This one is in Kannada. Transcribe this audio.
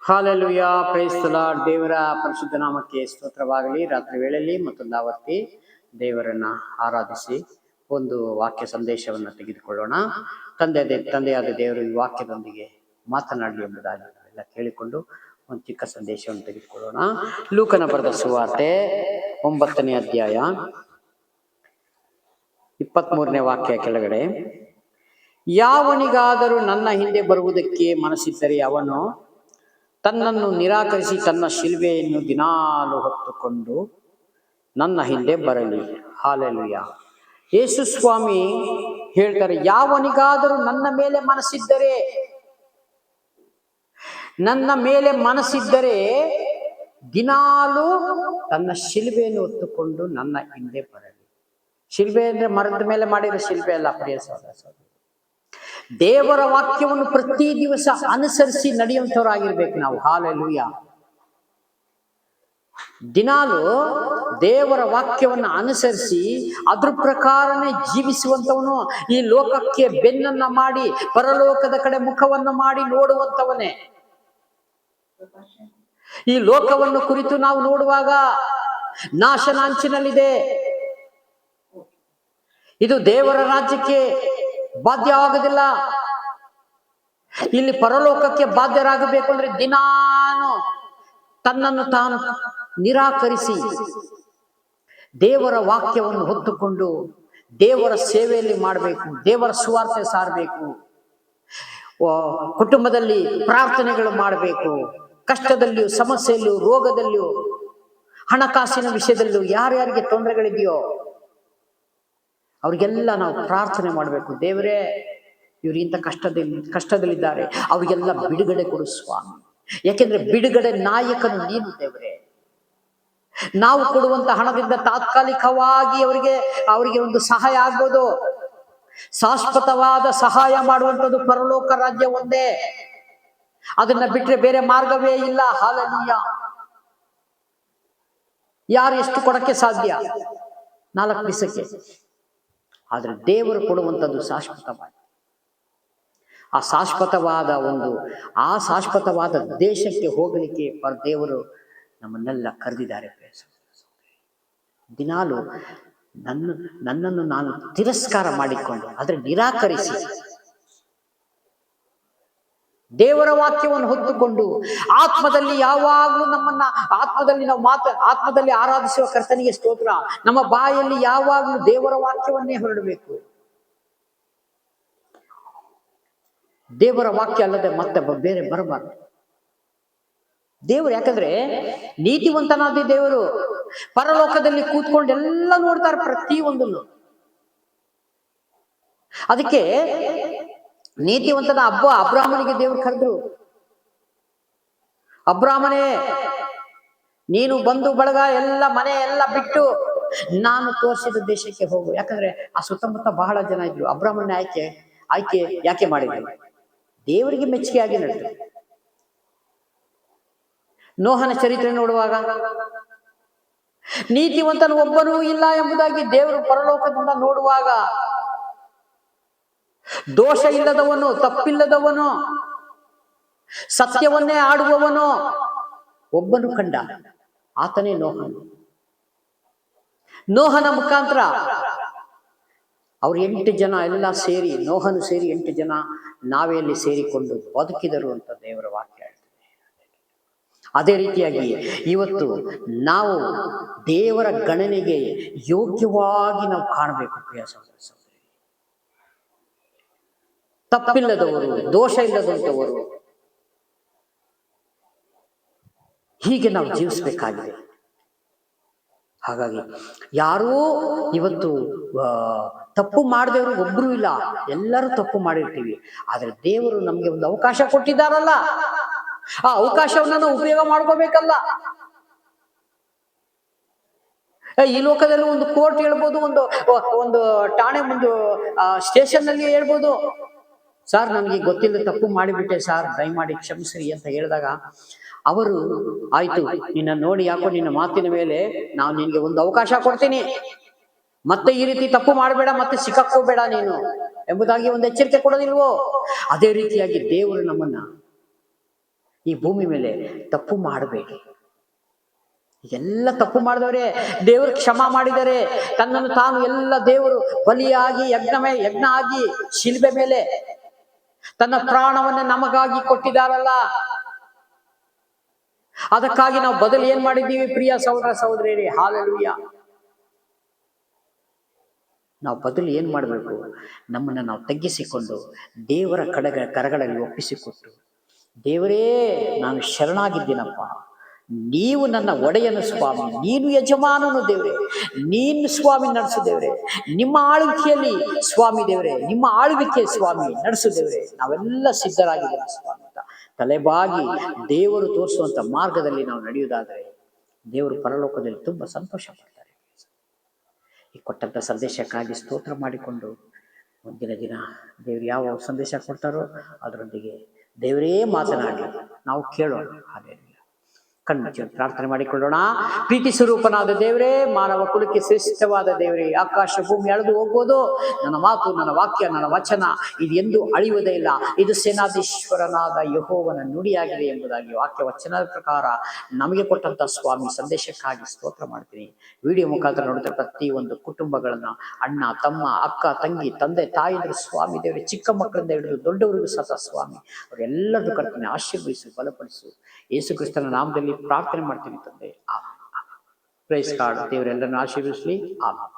Hallelujah, price the lord. ದೇವರ ಪರಿಶುದ್ಧ ನಾಮಕ್ಕೆ ಸ್ತೋತ್ರವಾಗಲಿ. ರಾತ್ರಿ ವೇಳೆಯಲ್ಲಿ ಮತ್ತೊಂದಾವರ್ತಿ ದೇವರನ್ನ ಆರಾಧಿಸಿ ಒಂದು ವಾಕ್ಯ ಸಂದೇಶವನ್ನು ತೆಗೆದುಕೊಳ್ಳೋಣ. ತಂದೆಯಾದ ದೇವರು ಈ ವಾಕ್ಯದೊಂದಿಗೆ ಮಾತನಾಡಲಿ ಎಂಬುದಾಗಿ ನಾವೆಲ್ಲ ಕೇಳಿಕೊಂಡು ಒಂದು ಚಿಕ್ಕ ಸಂದೇಶವನ್ನು ತೆಗೆದುಕೊಳ್ಳೋಣ. ಲೂಕನ ಬರೆದ ಸುವಾರ್ತೆ 9ನೇ ಅಧ್ಯಾಯ 23ನೇ ವಾಕ್ಯ ಕೆಳಗಡೆ, ಯಾವನಿಗಾದರೂ ನನ್ನ ಹಿಂದೆ ಬರುವುದಕ್ಕೆ ಮನಸ್ಸಿದ್ದರೆ ಅವನು ತನ್ನನ್ನು ನಿರಾಕರಿಸಿ ತನ್ನ ಶಿಲ್ವೆಯನ್ನು ದಿನಾಲು ಹೊತ್ತುಕೊಂಡು ನನ್ನ ಹಿಂದೆ ಬರಲಿ. ಹಾಲೆಲೂಯ. ಯೇಸು ಸ್ವಾಮಿ ಹೇಳ್ತಾರೆ, ಯಾವನಿಗಾದರೂ ನನ್ನ ಮೇಲೆ ಮನಸ್ಸಿದ್ದರೆ ದಿನಾಲು ತನ್ನ ಶಿಲ್ವೆಯನ್ನು ಹೊತ್ತುಕೊಂಡು ನನ್ನ ಹಿಂದೆ ಬರಲಿ. ಶಿಲ್ವೆ ಅಂದ್ರೆ ಮರದ ಮೇಲೆ ಮಾಡಿರೋ ಶಿಲ್ವೆ ಅಲ್ಲ ಪ್ರಿಯ ಸಹೋದರ. ದೇವರ ವಾಕ್ಯವನ್ನು ಪ್ರತಿ ದಿವಸ ಅನುಸರಿಸಿ ನಡೆಯುವಂಥವರಾಗಿರ್ಬೇಕು ನಾವು. ಹಾಲೆಲೂಯ. ದಿನಾಲು ದೇವರ ವಾಕ್ಯವನ್ನು ಅನುಸರಿಸಿ ಅದ್ರ ಪ್ರಕಾರನೇ ಜೀವಿಸುವಂತವನು, ಈ ಲೋಕಕ್ಕೆ ಬೆನ್ನನ್ನ ಮಾಡಿ ಪರಲೋಕದ ಕಡೆ ಮುಖವನ್ನು ಮಾಡಿ ನೋಡುವಂತವನೇ. ಈ ಲೋಕವನ್ನು ಕುರಿತು ನಾವು ನೋಡುವಾಗ ನಾಶನಾಂಚಿನಲ್ಲಿದೆ, ಇದು ದೇವರ ರಾಜ್ಯಕ್ಕೆ ಬಾಧ್ಯ ಆಗುದಿಲ್ಲ. ಇಲ್ಲಿ ಪರಲೋಕಕ್ಕೆ ಬಾಧ್ಯರಾಗಬೇಕು ಅಂದ್ರೆ ದಿನಾನು ತನ್ನನ್ನು ತಾನು ನಿರಾಕರಿಸಿ ದೇವರ ವಾಕ್ಯವನ್ನು ಹೊತ್ತುಕೊಂಡು ದೇವರ ಸೇವೆಯಲ್ಲಿ ಮಾಡಬೇಕು, ದೇವರ ಸುವಾರ್ತೆ ಸಾರಬೇಕು, ಕುಟುಂಬದಲ್ಲಿ ಪ್ರಾರ್ಥನೆಗಳು ಮಾಡಬೇಕು, ಕಷ್ಟದಲ್ಲಿಯೂ ಸಮಸ್ಯೆಯಲ್ಲಿಯೂ ರೋಗದಲ್ಲಿಯೂ ಹಣಕಾಸಿನ ವಿಷಯದಲ್ಲೂ ಯಾರ್ಯಾರಿಗೆ ತೊಂದರೆಗಳಿದೆಯೋ ಅವ್ರಿಗೆಲ್ಲ ನಾವು ಪ್ರಾರ್ಥನೆ ಮಾಡಬೇಕು. ದೇವರೇ, ಇವರು ಇಂಥ ಕಷ್ಟದಲ್ಲಿದ್ದಾರೆ, ಅವರಿಗೆಲ್ಲ ಬಿಡುಗಡೆ ಕೊಡು ಸ್ವಾಮಿ. ಯಾಕೆಂದ್ರೆ ಬಿಡುಗಡೆ ನಾಯಕನು ನೀನು ದೇವರೇ. ನಾವು ಕೊಡುವಂತ ಹಣದಿಂದ ತಾತ್ಕಾಲಿಕವಾಗಿ ಅವರಿಗೆ ಒಂದು ಸಹಾಯ ಆಗ್ಬೋದು. ಶಾಶ್ವತವಾದ ಸಹಾಯ ಮಾಡುವಂಥದ್ದು ಪರಲೋಕ ರಾಜ್ಯ ಒಂದೇ. ಅದನ್ನ ಬಿಟ್ರೆ ಬೇರೆ ಮಾರ್ಗವೇ ಇಲ್ಲ. ಹಾಲೆಲೂಯ. ಯಾರು ಎಷ್ಟು ಕೊಡಕ್ಕೆ ಸಾಧ್ಯ 4 ದಿವಸಕ್ಕೆ? ಆದ್ರೆ ದೇವರು ಕೊಡುವಂಥದ್ದು ಶಾಶ್ವತವಾದ, ಆ ಶಾಶ್ವತವಾದ ದೇಶಕ್ಕೆ ಹೋಗಲಿಕ್ಕೆ ದೇವರು ನಮ್ಮನ್ನೆಲ್ಲ ಕರೆದಿದ್ದಾರೆ. ದಿನಾಲು ನನ್ನನ್ನು ನಾನು ತಿರಸ್ಕಾರ ಮಾಡಿಕೊಂಡು ಅದರ ನಿರಾಕರಿಸಿ ದೇವರ ವಾಕ್ಯವನ್ನು ಹೊತ್ತುಕೊಂಡು ಆತ್ಮದಲ್ಲಿ ಯಾವಾಗಲೂ ಆತ್ಮದಲ್ಲಿ ಆರಾಧಿಸುವ ಕರ್ತನಿಗೆ ಸ್ತೋತ್ರ. ನಮ್ಮ ಬಾಯಲ್ಲಿ ಯಾವಾಗಲೂ ದೇವರ ವಾಕ್ಯವನ್ನೇ ಹೊರಡಬೇಕು. ದೇವರ ವಾಕ್ಯ ಅಲ್ಲದೆ ಮತ್ತೆ ಬೇರೆ ಬರಬಾರ್ದು. ದೇವರು, ಯಾಕಂದ್ರೆ ನೀತಿವಂತನಾದ ದೇವರು ಪರಲೋಕದಲ್ಲಿ ಕೂತ್ಕೊಂಡು ಎಲ್ಲ ನೋಡ್ತಾರೆ ಪ್ರತಿಯೊಂದನ್ನು. ಅದಕ್ಕೆ ನೀತಿವಂತನ ಅಬ್ರಾಹ್ಮನಿಗೆ ದೇವರು ಕರೆದ್ರು, ಅಬ್ರಾಹ್ಮನೇ, ನೀನು ಬಂಧು ಬಳಗ ಎಲ್ಲ ಮನೆ ಎಲ್ಲ ಬಿಟ್ಟು ನಾನು ತೋರಿಸಿದ ದೇಶಕ್ಕೆ ಹೋಗು. ಯಾಕಂದ್ರೆ ಆ ಸುತ್ತಮುತ್ತ ಬಹಳ ಜನ ಇದ್ರು. ಅಬ್ರಾಹ್ಮನ ಆಯ್ಕೆ ಯಾಕೆ ಮಾಡಿದ್ರು? ದೇವರಿಗೆ ಮೆಚ್ಚುಗೆಯಾಗಿ ನಡೆದ್ರು. ನೋಹನ ಚರಿತ್ರೆ ನೋಡುವಾಗ ನೀತಿವಂತನು ಒಬ್ಬನೂ ಇಲ್ಲ ಎಂಬುದಾಗಿ ದೇವರು ಪರಲೋಕದಿಂದ ನೋಡುವಾಗ ದೋಷ ಇಲ್ಲದವನು, ತಪ್ಪಿಲ್ಲದವನು, ಸತ್ಯವನ್ನೇ ಆಡುವವನು ಒಬ್ಬನು ಕಂಡ, ಆತನೇ ನೋಹನ ಮುಖಾಂತರ ಅವ್ರು 8 ಜನ ಎಲ್ಲ ಸೇರಿ, ನೋಹನು ಸೇರಿ 8 ಜನ ನಾವೆಯಲ್ಲಿ ಸೇರಿಕೊಂಡು ಬದುಕಿದರು ಅಂತ ದೇವರ ವಾಕ್ಯ ಹೇಳ್ತದೆ. ಅದೇ ರೀತಿಯಾಗಿ ಇವತ್ತು ನಾವು ದೇವರ ಗಣನೆಗೆ ಯೋಗ್ಯವಾಗಿ ನಾವು ಕಾಣಬೇಕು ಪ್ರಿಯ ಸಹೋದರ ಸಹೋದರಿ. ತಪ್ಪಿಲ್ಲದವರು, ದೋಷ ಇಲ್ಲದಂಥವರು, ಹೀಗೆ ನಾವು ಜೀವಿಸಬೇಕಾಗಿದೆ. ಹಾಗಾಗಿ ಯಾರೂ ಇವತ್ತು ತಪ್ಪು ಮಾಡದವರು ಒಬ್ರು ಇಲ್ಲ, ಎಲ್ಲರೂ ತಪ್ಪು ಮಾಡಿರ್ತೀವಿ. ಆದ್ರೆ ದೇವರು ನಮ್ಗೆ ಒಂದು ಅವಕಾಶ ಕೊಟ್ಟಿದ್ದಾರಲ್ಲ, ಆ ಅವಕಾಶವನ್ನ ನಾವು ಉಪಯೋಗ ಮಾಡ್ಕೋಬೇಕಲ್ಲ. ಈ ಲೋಕದಲ್ಲಿ ಒಂದು ಕೋರ್ಟ್ ಹೇಳ್ಬೋದು, ಒಂದು ಠಾಣೆ, ಒಂದು ಸ್ಟೇಷನ್ ನಲ್ಲಿ ಹೇಳ್ಬೋದು, ಸರ್ ನನಗೆ ಗೊತ್ತಿಲ್ಲ ತಪ್ಪು ಮಾಡಿಬಿಟ್ಟೆ ಸರ್, ದಯಮಾಡಿ ಕ್ಷಮಿಸ್ರಿ ಅಂತ ಹೇಳಿದಾಗ ಅವರು, ಆಯ್ತು ನಿನ್ನ ನೋಡಿ ಯಾಕೋ ನಿನ್ನ ಮಾತಿನ ಮೇಲೆ ನಾವು ನಿನ್ಗೆ ಒಂದು ಅವಕಾಶ ಕೊಡ್ತೀನಿ, ಮತ್ತೆ ಈ ರೀತಿ ತಪ್ಪು ಮಾಡಬೇಡ, ಮತ್ತೆ ಸಿಕ್ಕಾಕೋಬೇಡ ನೀನು ಎಂಬುದಾಗಿ ಒಂದು ಎಚ್ಚರಿಕೆ ಕೊಡೋದಿಲ್ವೋ? ಅದೇ ರೀತಿಯಾಗಿ ದೇವರು ನಮ್ಮನ್ನ ಈ ಭೂಮಿ ಮೇಲೆ ತಪ್ಪು ಮಾಡಬೇಡಿ. ಎಲ್ಲ ತಪ್ಪು ಮಾಡಿದವರೇ ದೇವರು ಕ್ಷಮಾ ಮಾಡಿದರೆ, ತನ್ನನ್ನು ತಾನು ಎಲ್ಲ ದೇವರು ಬಲಿಯಾಗಿ ಯಜ್ಞ ಆಗಿ ಶಿಲ್ಬೆ ಮೇಲೆ ತನ್ನ ಪ್ರಾಣವನ್ನ ನಮಗಾಗಿ ಕೊಟ್ಟಿದ್ದಾರಲ್ಲ. ಅದಕ್ಕಾಗಿ ನಾವು ಬದಲು ಏನ್ ಮಾಡಿದ್ದೀವಿ ಪ್ರಿಯ ಸಹೋದರ ಸಹೋದರಿಯರೇ? ಹಾಲೆಲೂಯಾ. ನಾವು ಬದಲು ಏನ್ ಮಾಡಬೇಕು? ನಮ್ಮನ್ನ ನಾವು ತಗ್ಗಿಸಿಕೊಂಡು ದೇವರ ಕರಗಳಲ್ಲಿ ಒಪ್ಪಿಸಿಕೊಟ್ಟು, ದೇವರೇ ನಾನು ಶರಣಾಗಿದ್ದೀನಪ್ಪ, ನೀವು ನನ್ನ ಒಡೆಯನು ಸ್ವಾಮಿ, ನೀನು ಯಜಮಾನನು ದೇವರೇ, ನೀನು ಸ್ವಾಮಿ ನಡೆಸು ದೇವರೇ, ನಿಮ್ಮ ಆಳ್ವಿಕೆಯಲ್ಲಿ ಸ್ವಾಮಿ ದೇವರೇ, ನಿಮ್ಮ ಆಳ್ವಿಕೆ ಸ್ವಾಮಿ ನಡೆಸು ದೇವರೇ, ನಾವೆಲ್ಲ ಸಿದ್ಧರಾಗಿದ್ದೇವೆ ಸ್ವಾಮಿ ಅಂತ ತಲೆಬಾಗಿ ದೇವರು ತೋರಿಸುವಂತ ಮಾರ್ಗದಲ್ಲಿ ನಾವು ನಡೆಯುವುದಾದರೆ ದೇವರು ಪರಲೋಕದಲ್ಲಿ ತುಂಬಾ ಸಂತೋಷ ಪಡ್ತಾರೆ. ಈ ಕೊಟ್ಟಂತ ಸಂದೇಶಕ್ಕಾಗಿ ಸ್ತೋತ್ರ ಮಾಡಿಕೊಂಡು ಮುಂದಿನ ದಿನ ದೇವರು ಯಾವ ಸಂದೇಶ ಕೊಡ್ತಾರೋ ಅದರೊಂದಿಗೆ ದೇವರೇ ಮಾತನಾಡಿ ನಾವು ಕೇಳೋಣ. ಹಾಗೆ ಕಣ್ಣು ಪ್ರಾರ್ಥನೆ ಮಾಡಿಕೊಳ್ಳೋಣ. ಪ್ರೀತಿ ಸ್ವರೂಪನಾದ ದೇವರೇ, ಮಾನವ ಕುಲಕ್ಕೆ ಶ್ರೇಷ್ಠವಾದ ದೇವರೇ, ಆಕಾಶ ಭೂಮಿ ಅಳೆದು ಹೋಗ್ಬೋದು, ನನ್ನ ಮಾತು, ನನ್ನ ವಾಕ್ಯ, ನನ್ನ ವಚನ ಇದು ಎಂದು ಅಳಿಯುವುದೇ ಇಲ್ಲ. ಇದು ಸೇನಾಧೀಶ್ವರನಾದ ಯೆಹೋವನ ನುಡಿಯಾಗಿದೆ ಎಂಬುದಾಗಿ ವಾಕ್ಯ ವಚನದ ಪ್ರಕಾರ ನಮಗೆ ಕೊಟ್ಟಂತ ಸ್ವಾಮಿ ಸಂದೇಶಕ್ಕಾಗಿ ಸ್ತೋತ್ರ ಮಾಡ್ತೀನಿ. ವಿಡಿಯೋ ಮುಖಾಂತರ ನೋಡಿದ ಪ್ರತಿಯೊಂದು ಕುಟುಂಬಗಳನ್ನ, ಅಣ್ಣ ತಮ್ಮ ಅಕ್ಕ ತಂಗಿ ತಂದೆ ತಾಯಿದ್ರು ಸ್ವಾಮಿ ದೇವರೇ, ಚಿಕ್ಕ ಮಕ್ಕಳಿಂದ ಹಿಡಿದು ದೊಡ್ಡವರಿಗೂ ಸಹ ಸ್ವಾಮಿ ಅವರೆಲ್ಲರೂ ಕರ್ತನೆ ಆಶೀರ್ವದಿಸು, ಬಲಪಡಿಸು. ಯೇಸು ಕ್ರಿಸ್ತನ ನಾಮದಲ್ಲಿ ಪ್ರಾರ್ಥನೆ ಮಾಡ್ತೀನಿ ತಂದೆ. ಆಮೆನ್. Praise God. ದೇವರೆಲ್ಲರನ್ನು ಆಶೀರ್ವದಿಸಲಿ. ಆಮೆನ್.